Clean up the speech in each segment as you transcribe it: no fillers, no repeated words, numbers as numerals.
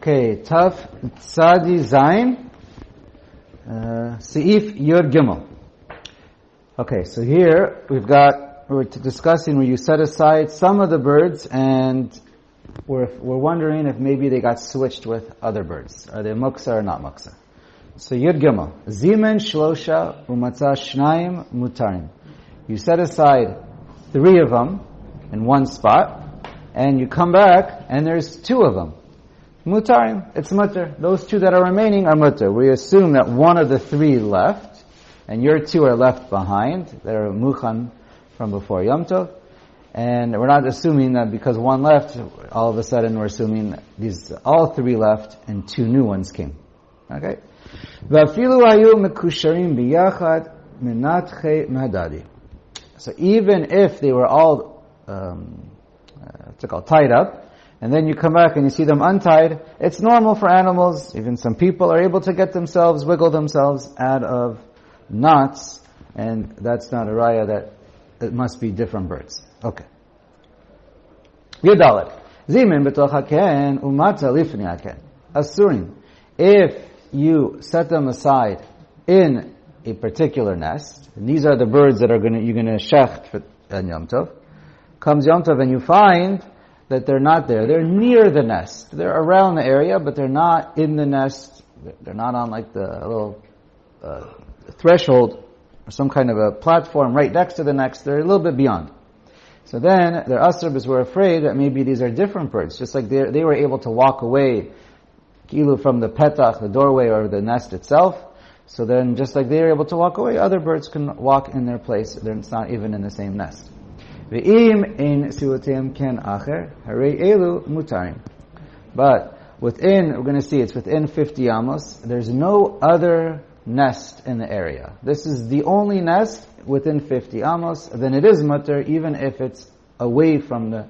Okay, Taf Tzadi Zayin, Seif Yud Gimel. Okay, so here we're discussing where you set aside some of the birds, and we're wondering if maybe they got switched with other birds. Are they muksa or not muksa? So Yud Gimel, Zimen Shlosha Umatzah Shnayim Mutarim. You set aside 3 of them in one spot, and you come back and there's 2 of them. Mutarim, it's mutter. Those 2 that are remaining are mutter. We assume that one of the 3 left, and your 2 are left behind. They're muchan from before Yom Tov. And we're not assuming that because one left, all of a sudden we're assuming all 3 left and 2 new ones came. Okay? V'afilu hayu mekusharim biyachad menatche mahadadi. So even if they were all tied up, and then you come back and you see them untied, it's normal for animals, even some people are able to wiggle themselves out of knots, and that's not a raya that it must be different birds. Okay. Yudalet. Zimin b'toch haken umata lifnei haken. Asurim. If you set them aside in a particular nest, and these are the birds that you're going to shecht for Yom Tov, comes Yom Tov and you find that they're not there. They're near the nest. They're around the area, but they're not in the nest. They're not on like the little threshold or some kind of a platform right next to the nest. They're a little bit beyond. So then their asrbis were afraid that maybe these are different birds, just like they were able to walk away kilu from the petach, the doorway, or the nest itself. So then just like they were able to walk away, other birds can walk in their place. They're not even in the same nest. But within, we're going to see it's within 50 amos, there's no other nest in the area. This is the only nest within 50 amos, then it is mutter even if it's away from the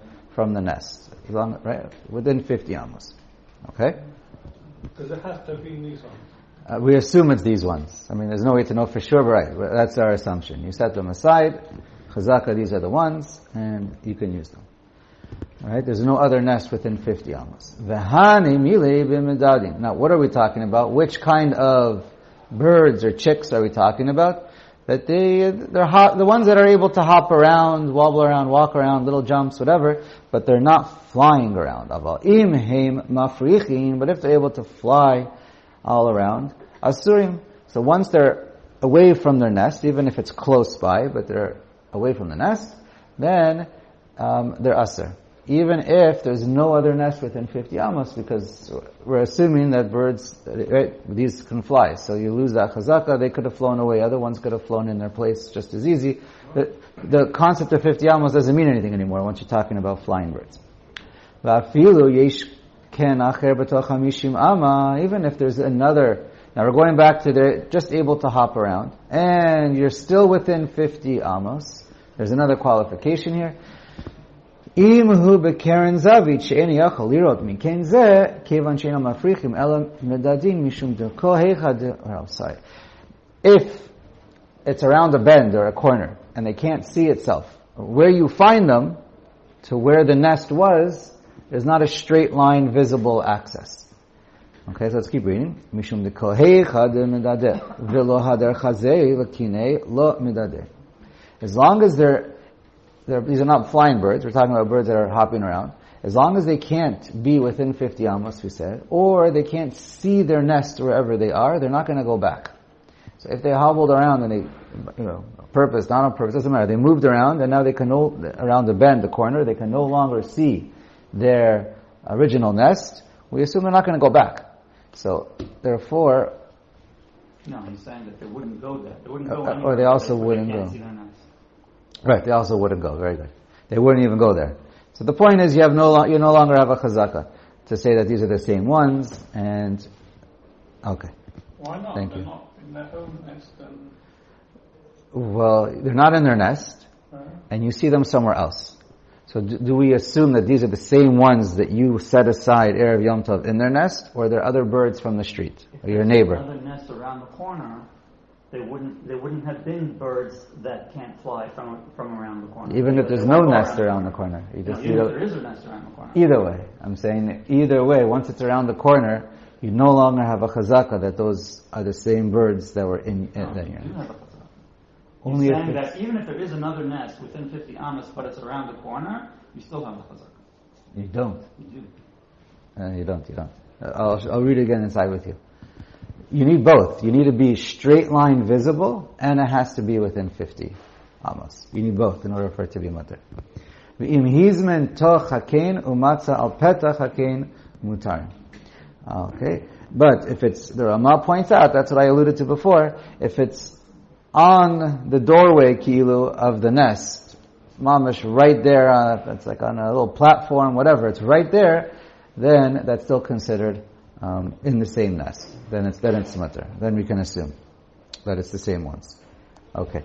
nest. Right? Within 50 amos. Okay? Because it has to be these ones. We assume it's these ones. I mean, there's no way to know for sure, but right, that's our assumption. You set them aside, chazaka, these are the ones, and you can use them. Alright, there's no other nest within 50 amos. Now, what are we talking about? Which kind of birds or chicks are we talking about? That they're the ones that are able to hop around, wobble around, walk around, little jumps, whatever, but they're not flying around. But if they're able to fly all around, asurim. So once they're away from their nest, even if it's close by, but they're away from the nest, then they're asur. Even if there's no other nest within 50 amos, because we're assuming that birds, right, these can fly. So you lose that chazaka, they could have flown away, other ones could have flown in their place just as easy. The concept of 50 amos doesn't mean anything anymore once you're talking about flying birds. Even if there's another, now we're going back to they're just able to hop around, and you're still within 50 amos. There's another qualification here. If it's around a bend or a corner and they can't see itself, where you find them to where the nest was, there's not a straight line visible access. Okay, so let's keep reading. As long as these are not flying birds, we're talking about birds that are hopping around. As long as they can't be within 50 amos, we said, or they can't see their nest wherever they are, they're not going to go back. So if they hobbled around and they, purpose, not on purpose, doesn't matter. They moved around and now they can around the bend, the corner, they can no longer see their original nest. We assume they're not going to go back. So, therefore... No, he's saying that they wouldn't go there. They wouldn't go anywhere. Or they also wouldn't go. Right, they also wouldn't go. Very good. They wouldn't even go there. So the point is, you no longer have a chazaka to say that these are the same ones. And okay. Why not? Thank They're you. not in their own nest. Well, they're not in their nest, and you see them somewhere else. So do we assume that these are the same ones that you set aside Erev Yom Tov in their nest, or are there other birds from the street or your neighbor? Another nest around the corner. They wouldn't have been birds that can't fly from around the corner. Even if there's no nest around the corner. Even if there is a nest around the corner. Either way. I'm saying either way, once it's around the corner, you no longer have a chazaka that those are the same birds that were in No, there. you do have a chazaka. Only You're if saying it's, that even if there is another nest within 50 amas, but it's around the corner, you still have the chazaka. you don't. You do. You don't. I'll read it again inside with you. You need both. You need to be straight line visible, and it has to be within 50 amos. You need both in order for it to be mutter. V'im hizmen toch hakein umatza al petach hakein mutar. Okay, but if it's, the Ramah points out, that's what I alluded to before, if it's on the doorway kilu of the nest, mamish right there, it's like on a little platform, whatever, it's right there, then that's still considered in the same nest. Then it's mutter. Then we can assume that it's the same ones. Okay.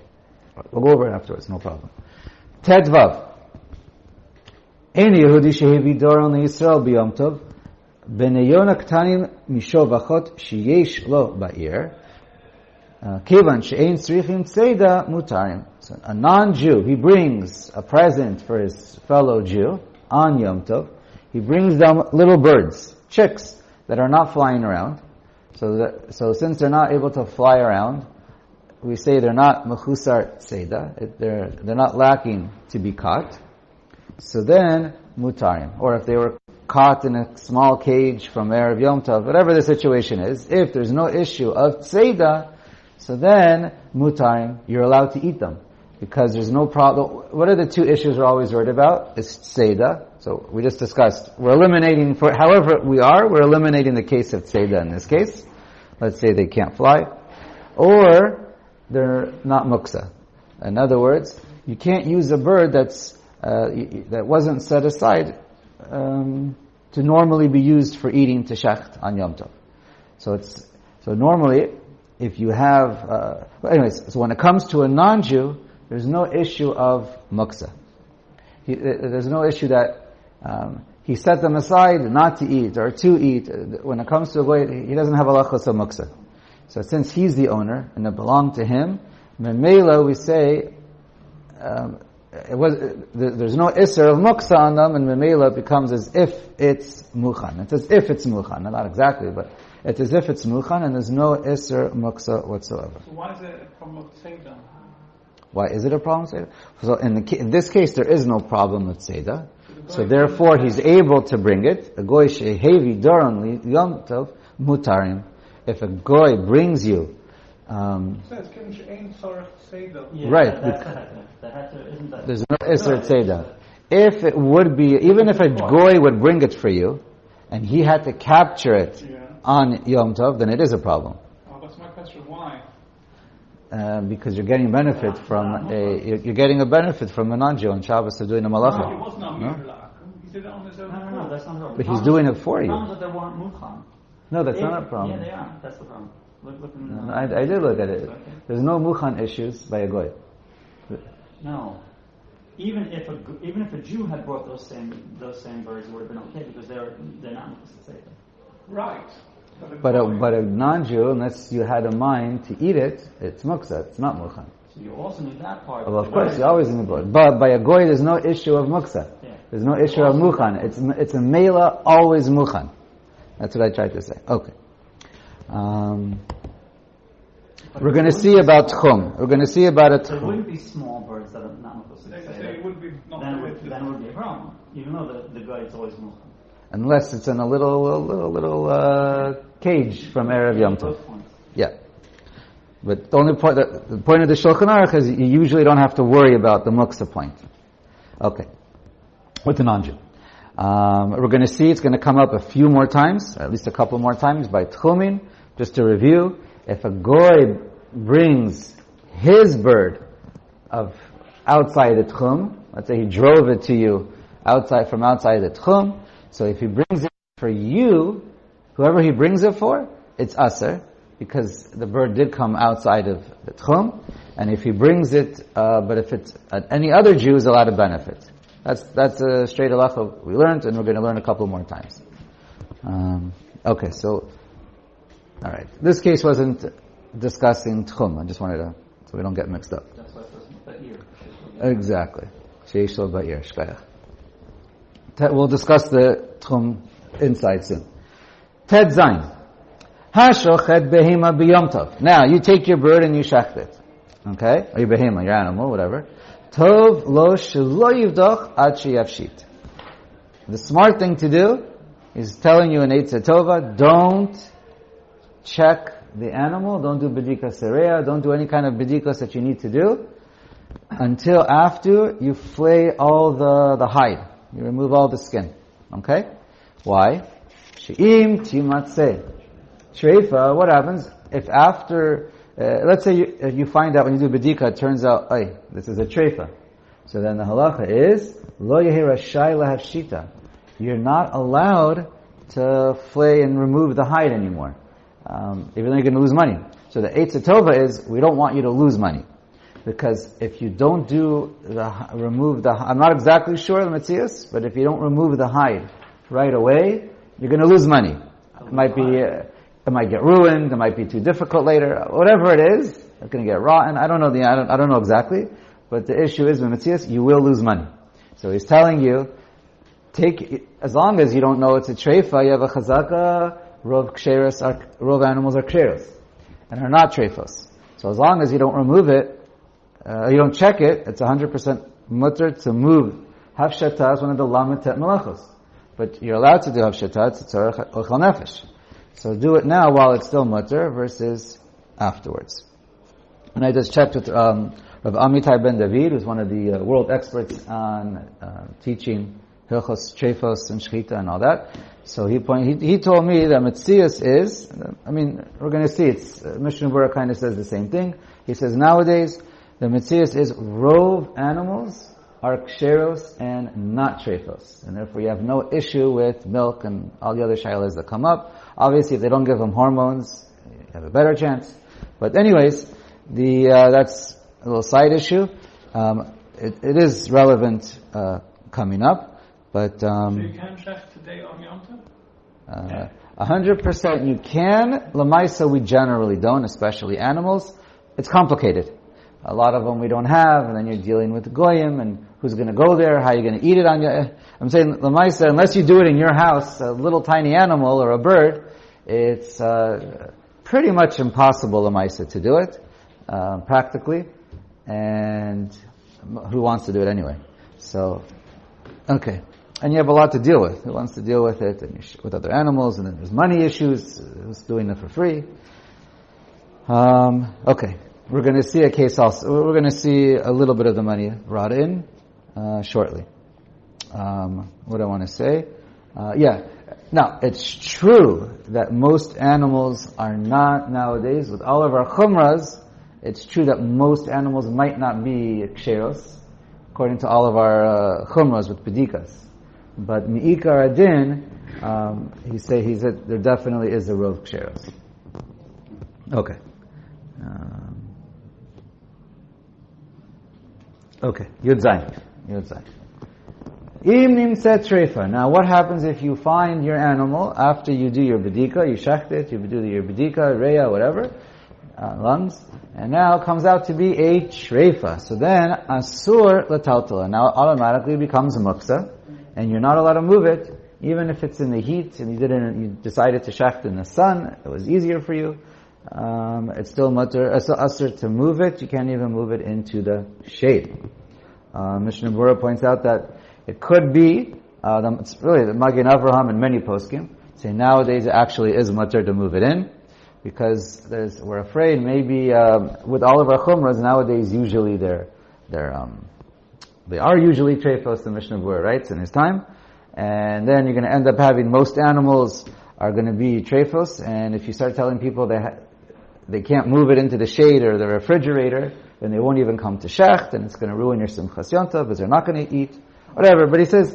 We'll go over it afterwards, no problem. Tedvav. Ein Yehudi shehevi doron leYisrael biyom tov, b'neyon ktanim mishovachot sheyesh lo ba'ir, kivan she'ein tzrichim tzeda mutarim. So a non-Jew, he brings a present for his fellow Jew on Yom Tov. He brings them little birds, chicks, that are not flying around. So since they're not able to fly around, we say they're not mechusar tzeda. They're not lacking to be caught. So then mutarim, or if they were caught in a small cage from Erev Yom Tov, whatever the situation is, if there's no issue of tzeda, so then mutarim, you're allowed to eat them. Because there's no problem. What are the two issues we're always worried about? It's tzeda. So we just discussed, we're eliminating, we're eliminating the case of tzeda in this case. Let's say they can't fly. Or they're not muksa. In other words, you can't use a bird that wasn't set aside to normally be used for eating to shecht on Yom Tov. So normally, if you have, so when it comes to a non-Jew, there's no issue of muksa. There's no issue that he set them aside not to eat or to eat. When it comes to a goy, he doesn't have halachos of muksa. So since he's the owner and it belonged to him, memela we say there's no isser of muksa on them, and memela it becomes as if it's muchan. It's as if it's muchan, not exactly, but it's as if it's muchan, and there's no isser muksa whatsoever. So why is it a problem of tzeda? Why is it a problem with Seder? So in this case, there is no problem with Seder. So therefore, he's able to bring it. A goy shehevi doron yom tov mutarim. If a goy brings you, Says ain't sorach tzeda. right? There's no iser Seder. If it would be, even if a goy would bring it for you, and he had to capture it on Yom Tov, then it is a problem. Oh, that's my question. Why? Because you're getting benefit from you're getting a benefit from a non-Jew on Shabbos of doing a malacha. No, he wasn't on Mirlach. He did it on his own. No, that's not wrong. But he's doing it for you. The problem is that they weren't muchan. No, that's not a problem. Yeah, they are. That's the problem. Look in I did look at it. There's no muchan issues by a goy. No. Even if a Jew had brought those same birds, it would have been okay because they're not muchan. Right. But a non-Jew, unless you had a mind to eat it, it's muksa. It's not muchan. So you also need that part. Well, of course, you always need both. But by a goy, there's no issue of muksa. Yeah. There's no issue of muchan. It's a mela, always muchan. That's what I tried to say. Okay. We're going to see about tchum. We're going to see about a There tchum. wouldn't be small birds that are not muchan. It would be not Then it would be a problem. Even though the guy is always muchan. Unless it's in a little cage from Erev Yom Tov. Yeah. But the only point, the point of the Shulchan Aruch is you usually don't have to worry about the muksa point. Okay. With the non-Jew. We're going to see it's going to come up a few more times, or at least a couple more times by tchumin. Just to review, if a goy brings his bird of outside the tchum, let's say he drove it to you from outside the tchum, so if he brings it for you, whoever he brings it for, it's aser, because the bird did come outside of the tchum, and if he brings it, but if it's any other Jew, is allowed to benefit. That's a straight halacha we learned, and we're going to learn a couple more times. Okay, so, alright. This case wasn't discussing tchum. I just wanted to, so we don't get mixed up. That's why it says ba'ir. Exactly. Sheish lo ba'ir, shkayach. We'll discuss the tchum inside soon. Ted Zayin. Hashochet behema b'yom tov. Now, you take your bird and you shecht it. Okay? Or your behema, your animal, whatever. Tov lo shelo yivdoch ad sheyavshit. The smart thing to do is telling you in Eitzah Tova, don't check the animal, don't do bedikas sereya, don't do any kind of bedikas that you need to do until after you flay all the hide. You remove all the skin. Okay? Why? She'im timatzeh. Shreifa, what happens if after, let's say you find out when you do bedika, it turns out, this is a treifa. So then the halacha is, lo yehi rashai lahavshita. You're not allowed to flay and remove the hide anymore. Even though you're going to lose money. So the Eitzah Tova is, we don't want you to lose money. Because if you don't remove the, I'm not exactly sure the Metzias, but if you don't remove the hide right away, you're going to lose money. It might get ruined, it might be too difficult later, whatever it is, it's going to get rotten. I don't know exactly, but the issue is with Metzias, you will lose money. So he's telling you, as long as you don't know it's a treifa, you have a chazaka, rov animals are ksheros, and are not treifos. So as long as you don't remove it, you don't check it, it's 100% mutter to move. Hafshata is one of the lamitet malachos. But you're allowed to do hafshata, it's tzarech ochel nefesh. So do it now while it's still mutter versus afterwards. And I just checked with Rav Amitai Ben David, who's one of the world experts on teaching hilchos, treifos, and shechita and all that. So he told me that Metzias is, we're going to see, Mishnah Berurah kind of says the same thing. He says nowadays, the Metzias is rov animals are ksheros and not treifos. And therefore you have no issue with milk and all the other shaylas that come up. Obviously if they don't give them hormones, you have a better chance. But anyways, that's a little side issue. It is relevant coming up, but so you can check today on Yom Tov? 100% you can. Lamaisa we generally don't, especially animals. It's complicated. A lot of them we don't have, and then you're dealing with goyim, and who's going to go there, how are you going to eat it on your... I'm saying, Lamaisa, unless you do it in your house, a little tiny animal or a bird, it's pretty much impossible, Lamaisa, to do it, practically, and who wants to do it anyway? So, okay. And you have a lot to deal with. Who wants to deal with it, and with other animals, and then there's money issues, who's doing it for free? Okay. We're going to see a case also. We're going to see a little bit of the money brought in shortly. What I want to say? Now, it's true that most animals are not nowadays, with all of our chumras, it's true that most animals might not be ksheros, according to all of our chumras with pedikas. But mi'ikar adin, he said there definitely is a rov ksheros. Okay. Okay, Yud Zayin. Im nimtzet treifa. Now, what happens if you find your animal after you do your bedika, you shecht it, you do your bedika, reya, whatever, lungs, and now it comes out to be a treifa. So then, asur lataltala. Now, it automatically becomes a muksa, and you're not allowed to move it, even if it's in the heat, and you decided to shecht in the sun, it was easier for you. It's still asur to move it. You can't even move it into the shade. Mishnah Berurah points out that it could be, it's really the Magen Avraham and many poskim say nowadays it actually is mutter to move it in, because we're afraid maybe with all of our chumras nowadays usually they are usually treifos, the Mishnah Berurah writes in his time, and then you're going to end up having most animals are going to be treifos, and if you start telling people they can't move it into the shade or the refrigerator, then they won't even come to shecht, and it's going to ruin your simchas yontav because they're not going to eat, whatever. But he says,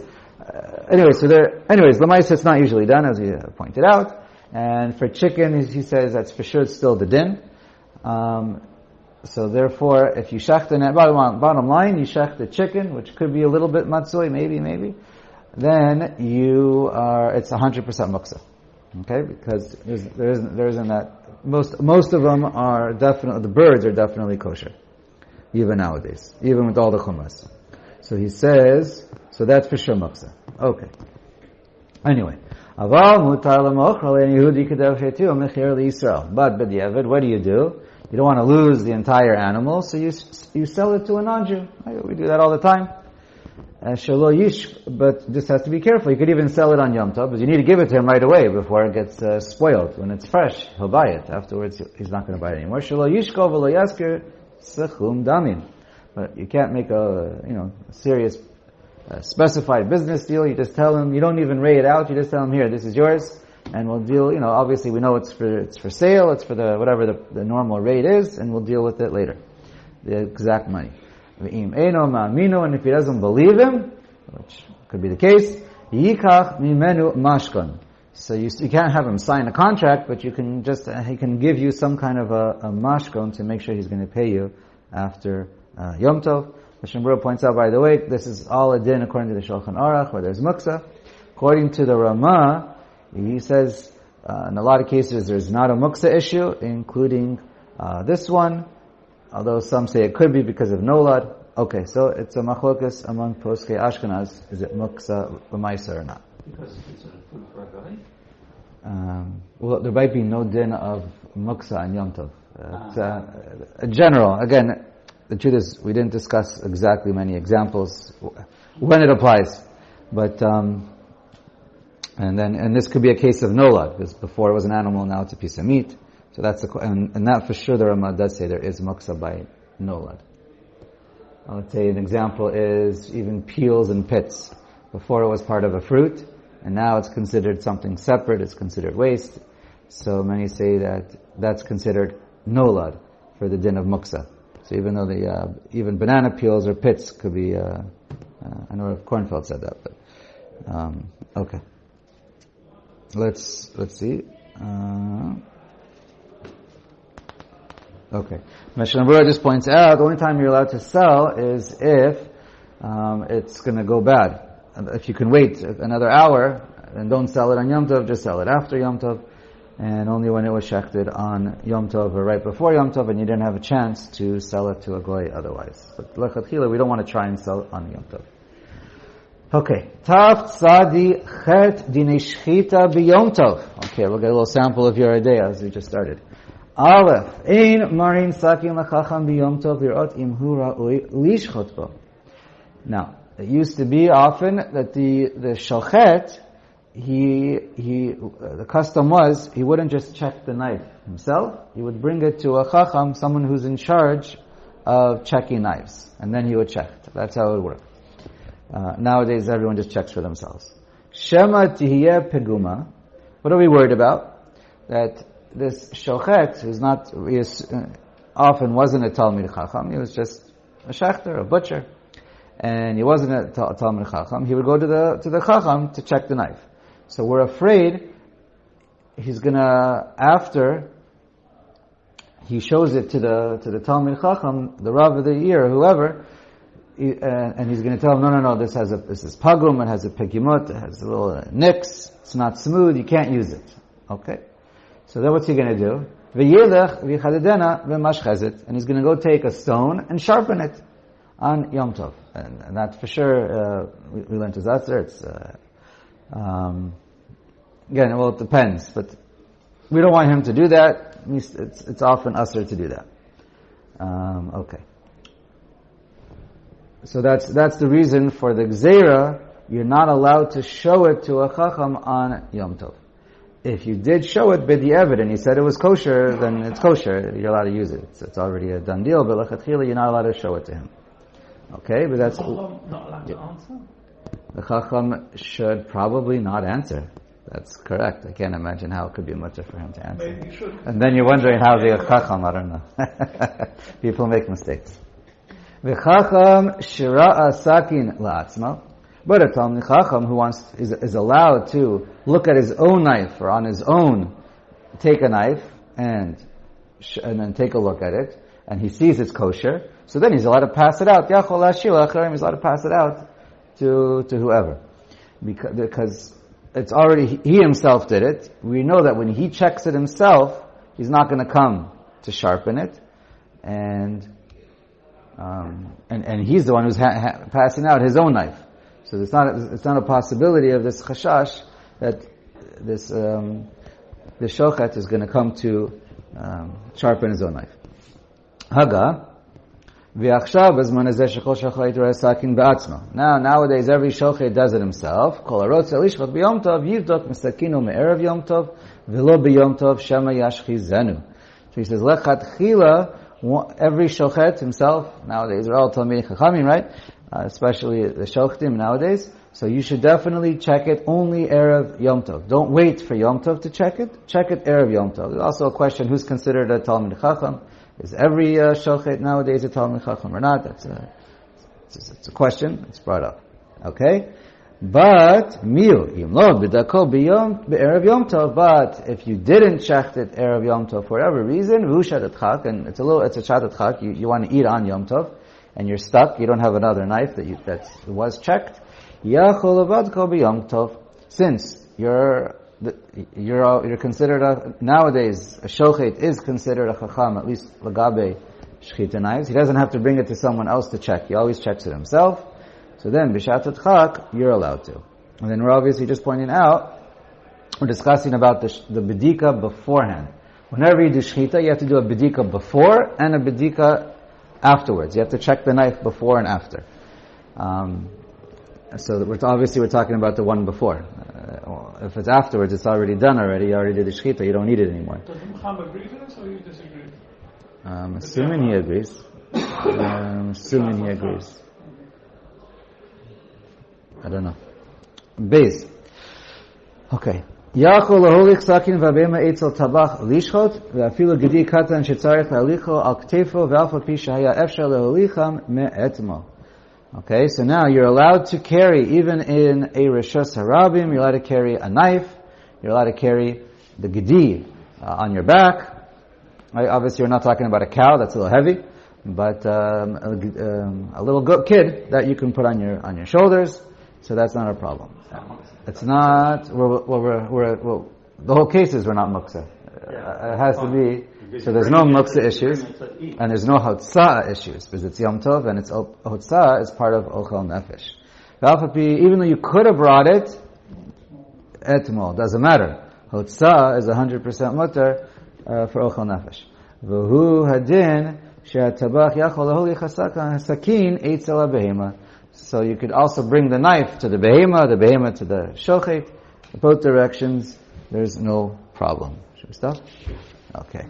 anyways, l'maisa it's not usually done, as he pointed out. And for chicken, he says that's for sure it's still the din. So therefore, if you shecht in it, bottom line, you shecht the chicken, which could be a little bit matzoi, maybe, then it's 100% muksa. Okay, because there isn't that. Most of them are definitely, the birds are definitely kosher, even nowadays, even with all the chumas. So he says, so that's for sure muksa. Okay. Anyway, aval mutar lemochal and Yehudi kedav shetu mechir liYisrael. But b'diavad, what do? You don't want to lose the entire animal, so you sell it to a non-Jew. We do that all the time. Shelo yish, but this has to be careful. You could even sell it on Yom Tov, but you need to give it to him right away before it gets spoiled. When it's fresh, he'll buy it. Afterwards, he's not going to buy it anymore. Shelo yishko v'lo yasker sechum damim. But you can't make a serious specified business deal. You just tell him, you don't even weigh it out. You just tell him, here, this is yours, and we'll deal. Obviously we know it's for sale. It's for whatever the normal rate is, and we'll deal with it later. The exact money. And if he doesn't believe him, which could be the case, yikach mimenu mashkon. So you can't have him sign a contract, but he can give you some kind of a mashkon to make sure he's going to pay you after Yom Tov. Mishnah Berurah points out, by the way, this is all a din according to the Shulchan Aruch, where there's muksa. According to the Ramah, he says in a lot of cases there's not a muksa issue, including this one. Although some say it could be because of nolad. Okay, so it's a machlokas among poskei Ashkenaz. Is it muksa b'maisa or not? Because it's a food for a guy? Well, there might be no din of muksa and Yom Tov. It's general. Again, the truth is we didn't discuss exactly many examples when it applies. But, and this could be a case of nolad, because before it was an animal, now it's a piece of meat. So that's and that for sure the Ramah does say there is muksa by nolad. I would say an example is even peels and pits. Before it was part of a fruit, and now it's considered something separate, it's considered waste. So many say that that's considered nolad for the din of muksa. So even though even banana peels or pits could be, I know Kornfeld said that, but, okay. Let's see. Okay. Mishnah Berurah just points out the only time you're allowed to sell is if it's going to go bad. If you can wait another hour, then don't sell it on Yom Tov, just sell it after Yom Tov, and only when it was shechted on Yom Tov or right before Yom Tov and you didn't have a chance to sell it to a goy otherwise. But lechatchila, we don't want to try and sell it on Yom Tov. Okay. Taf tzadi chet dinei shchita b'Yom Tov. Okay, we'll get a little sample of your idea as we just started. Aleph, ein marin sakin lachacham b'Yom Tov lirot im hu ra'ui lishchot bo. Now, it used to be often that the shochet, the custom was, he wouldn't just check the knife himself, he would bring it to a chacham, someone who's in charge of checking knives, and then he would check. That's how it worked. Nowadays, everyone just checks for themselves. Shema tihiyeh peguma. What are we worried about? That this shochet, often wasn't a Talmid Chacham, he was just a shechter, a butcher, and he wasn't a Talmid Chacham. He would go to the Chacham to check the knife. So we're afraid he's gonna, after he shows it to the Talmid Chacham, the Rav of the year, or whoever, and he's going to tell him, no, this is pagum, it has a pekimot, it has a little nicks, it's not smooth, you can't use it. Okay? So then what's he going to do? V'yilech v'chadedena v'mashchezet, and he's going to go take a stone and sharpen it on Yom Tov. And that for sure, we learned as Asr, it's, again, well, it depends, but we don't want him to do that. It's often Asr to do that. Okay. So that's the reason for the Gzeira, you're not allowed to show it to a Chacham on Yom Tov. If you did show it b'di'evet and he said it was kosher, then it's kosher, you're allowed to use it. It's already a done deal, but lechatchila, you're not allowed to show it to him. Okay, but that's... The Chacham not allowed to answer? The Chacham should probably not answer. That's correct. I can't imagine how it could be much for him to answer. Maybe you should. And then you're wondering how the Chacham, I don't know. People make mistakes. V'chacham shira'a sakin la'atzma. But a Talmid Chacham who is allowed to look at his own knife or on his own take a knife and then take a look at it and he sees it's kosher, so then he's allowed to pass it out. Yachol la'ashir la'acharim, he's allowed to pass it out to whoever. Because it's already, he himself did it. We know that when he checks it himself, he's not going to come to sharpen it. And he's the one who's passing out his own knife. So it's not a possibility of this chashash that this shochet is going to come to sharpen his own knife. Haga. Now, nowadays, every shochet does it himself. So he says, every shochet himself, nowadays, we're all Talmidei Chachamim, right? Especially the shochtim nowadays. So you should definitely check it only Erev Yom Tov. Don't wait for Yom Tov to check it. Check it Erev Yom Tov. There's also a question, who's considered a Talmidei Chacham? Is every shochet nowadays a Talmidei Chacham or not? It's a question. It's brought up. Okay? But, Erev Yom Tov, but if you didn't check it Erev Yom Tov for whatever reason, and it's a shadat chak, you want to eat on Yom Tov, and you're stuck, you don't have another knife that was checked, since you're considered nowadays a shochet is considered a chacham, at least lagabe shchita knives. He doesn't have to bring it to someone else to check. He always checks it himself. So then b'shat chak you're allowed to. And then we're obviously just pointing out, we're discussing about the bedika beforehand. Whenever you do shchita, you have to do a bedika before and a bedika afterwards. You have to check the knife before and after. So we're talking about the one before. If it's afterwards, it's already done already. You already did the shechita. You don't need it anymore. Does Muhammad agree to this, or you disagree? Assuming he agrees. Assuming he agrees. I don't know. Base. Okay. Yachol laholich sakin v'abema eitzel tabach lishchot v'afilu gedi katan shetzarech la'alicho al ktefo v'alfa pi shehaya efshar laholicham me'etmo. Okay, so now you're allowed to carry, even in a Rishus Harabim, you're allowed to carry a knife, you're allowed to carry the gedi on your back. Right? Obviously, we're not talking about a cow, that's a little heavy, but a little kid that you can put on your shoulders, so that's not a problem. It's not, the whole case is we're not muksa. It has to be, so there's no muksa issues, and there's no hotzah issues, because it's Yom Tov, and it's hotzah is part of ochel nefesh. Even though you could have brought it, etmol, doesn't matter. Hotzah is 100% mutter for ochel nefesh. V'hu hadin she'atabach yachol laholi chasakan sakin eitzel behema. So you could also bring the knife to the behema to the shochet, both directions, there's no problem. Should we stop? Okay.